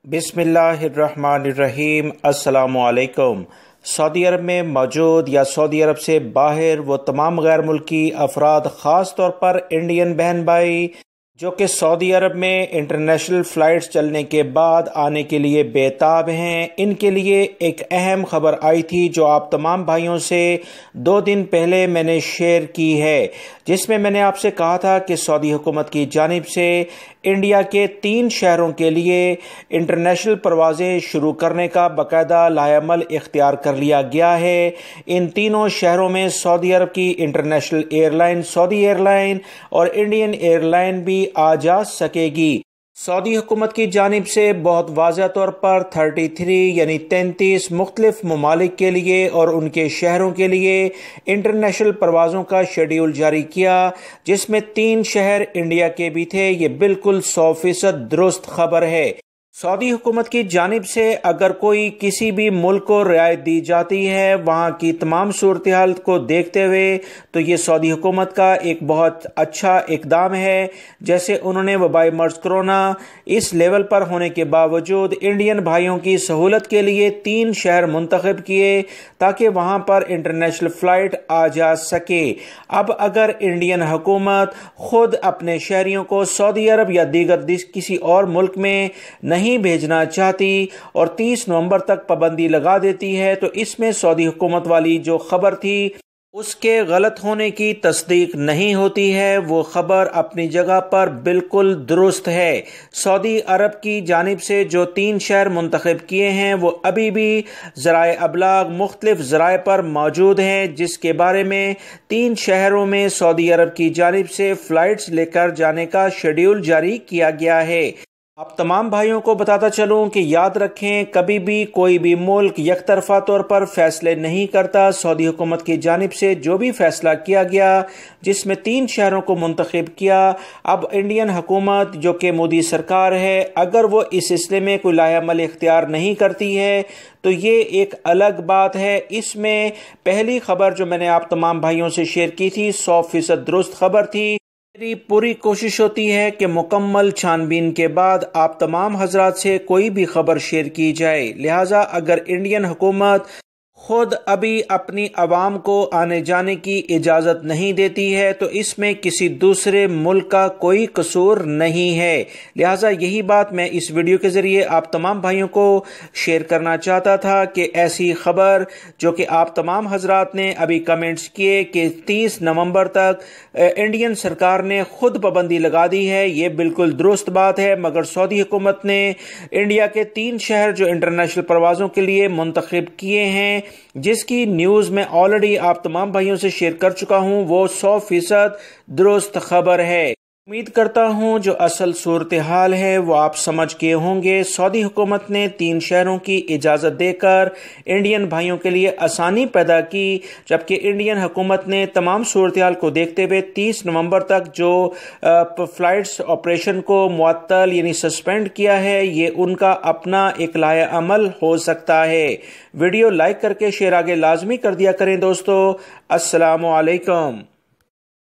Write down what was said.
बिस्मिल्लाहिर्रहमानिर्रहीम। अस्सलामु अलैकुम। सऊदी अरब में मौजूद या सऊदी अरब से बाहर वो तमाम गैर मुल्की अफराद, ख़ास तौर पर इंडियन बहन भाई जो कि सऊदी अरब में इंटरनेशनल फ़्लाइट्स चलने के बाद आने के लिए बेताब हैं, इनके लिए एक अहम खबर आई थी जो आप तमाम भाइयों से 2 दिन पहले मैंने शेयर की है, जिसमें मैंने आपसे कहा था कि सऊदी हुकूमत की जानिब से इंडिया के 3 शहरों के लिए इंटरनेशनल परवाज़ें शुरू करने का बाकायदा लाएअमल इख्तियार कर लिया गया है। इन तीनों शहरों में सऊदी अरब की इंटरनेशनल एयरलाइन सऊदी एयरलाइन और इंडियन एयरलाइन भी आ जा सकेगी। सऊदी हुकूमत की जानिब से बहुत वाज़ह तौर पर 33 यानी 33 मुख्तलिफ ममालिक के लिए और उनके शहरों के लिए इंटरनेशनल परवाज़ों का शेड्यूल जारी किया, जिसमें 3 शहर इंडिया के भी थे। ये बिल्कुल 100% दुरुस्त खबर है। सऊदी हुकूमत की जानिब से अगर कोई किसी भी मुल्क को रियायत दी जाती है वहाँ की तमाम सूरत हाल को देखते हुए, तो ये सऊदी हुकूमत का एक बहुत अच्छा इकदाम है। जैसे उन्होंने वबाई मर्ज कोरोना इस लेवल पर होने के बावजूद इंडियन भाइयों की सहूलत के लिए 3 शहर मुंतखब किए ताकि वहाँ पर इंटरनेशनल फ़्लाइट आ जा सके। अब अगर इंडियन हुकूमत खुद अपने शहरियों को सऊदी अरब या दीगर किसी और मुल्क में नहीं भेजना चाहती और 30 नवंबर तक पाबंदी लगा देती है, तो इसमें सऊदी हुकूमत वाली जो खबर थी उसके गलत होने की तस्दीक नहीं होती है। वो खबर अपनी जगह पर बिल्कुल दुरुस्त है। सऊदी अरब की जानिब से जो 3 शहर मुंतखब किए हैं वो अभी भी ज़राए अबलाग मुख्तलिफ ज़राए पर मौजूद हैं, जिसके बारे में 3 शहरों में सऊदी अरब की जानिब से फ़्लाइट्स लेकर जाने का शेड्यूल जारी किया गया है। आप तमाम भाइयों को बताता चलूं कि याद रखें, कभी भी कोई भी मुल्क यकतरफा तौर पर फैसले नहीं करता। सऊदी हुकूमत की जानिब से जो भी फैसला किया गया, जिसमें 3 शहरों को मुंतखब किया, अब इंडियन हुकूमत जो कि मोदी सरकार है, अगर वो इस सिलसिले में कोई लाएअमल इख्तियार नहीं करती है तो ये एक अलग बात है। इसमें पहली खबर जो मैंने आप तमाम भाइयों से शेयर की थी 100% दुरुस्त खबर थी। मेरी पूरी कोशिश होती है कि मुकम्मल छानबीन के बाद आप तमाम हजरात से कोई भी खबर शेयर की जाए। लिहाजा अगर इंडियन हुकूमत खुद अभी अपनी आवाम को आने जाने की इजाज़त नहीं देती है तो इसमें किसी दूसरे मुल्क का कोई कसूर नहीं है। लिहाजा यही बात मैं इस वीडियो के ज़रिए आप तमाम भाइयों को शेयर करना चाहता था कि ऐसी खबर जो कि आप तमाम हजरात ने अभी कमेंट्स किए कि 30 नवंबर तक इंडियन सरकार ने खुद पाबंदी लगा दी है, ये बिल्कुल दुरुस्त बात है। मगर सऊदी हुकूमत ने इंडिया के 3 शहर जो इंटरनेशनल परवाज़ों के लिए मुंतखब किए हैं, जिसकी न्यूज़ मैं ऑलरेडी आप तमाम भाइयों से शेयर कर चुका हूं, वो 100% दुरुस्त खबर है। उम्मीद करता हूं जो असल सूरत हाल है वो आप समझ गए होंगे। सऊदी हुकूमत ने 3 शहरों की इजाज़त देकर इंडियन भाइयों के लिए आसानी पैदा की, जबकि इंडियन हुकूमत ने तमाम सूरत हाल को देखते हुए 30 नवंबर तक जो फ़्लाइट्स ऑपरेशन को मुअत्तल यानी सस्पेंड किया है, ये उनका अपना एक लाएअमल हो सकता है। वीडियो लाइक करके शेयर आगे लाजमी कर दिया करें दोस्तों। अस्सलामु अलैकुम।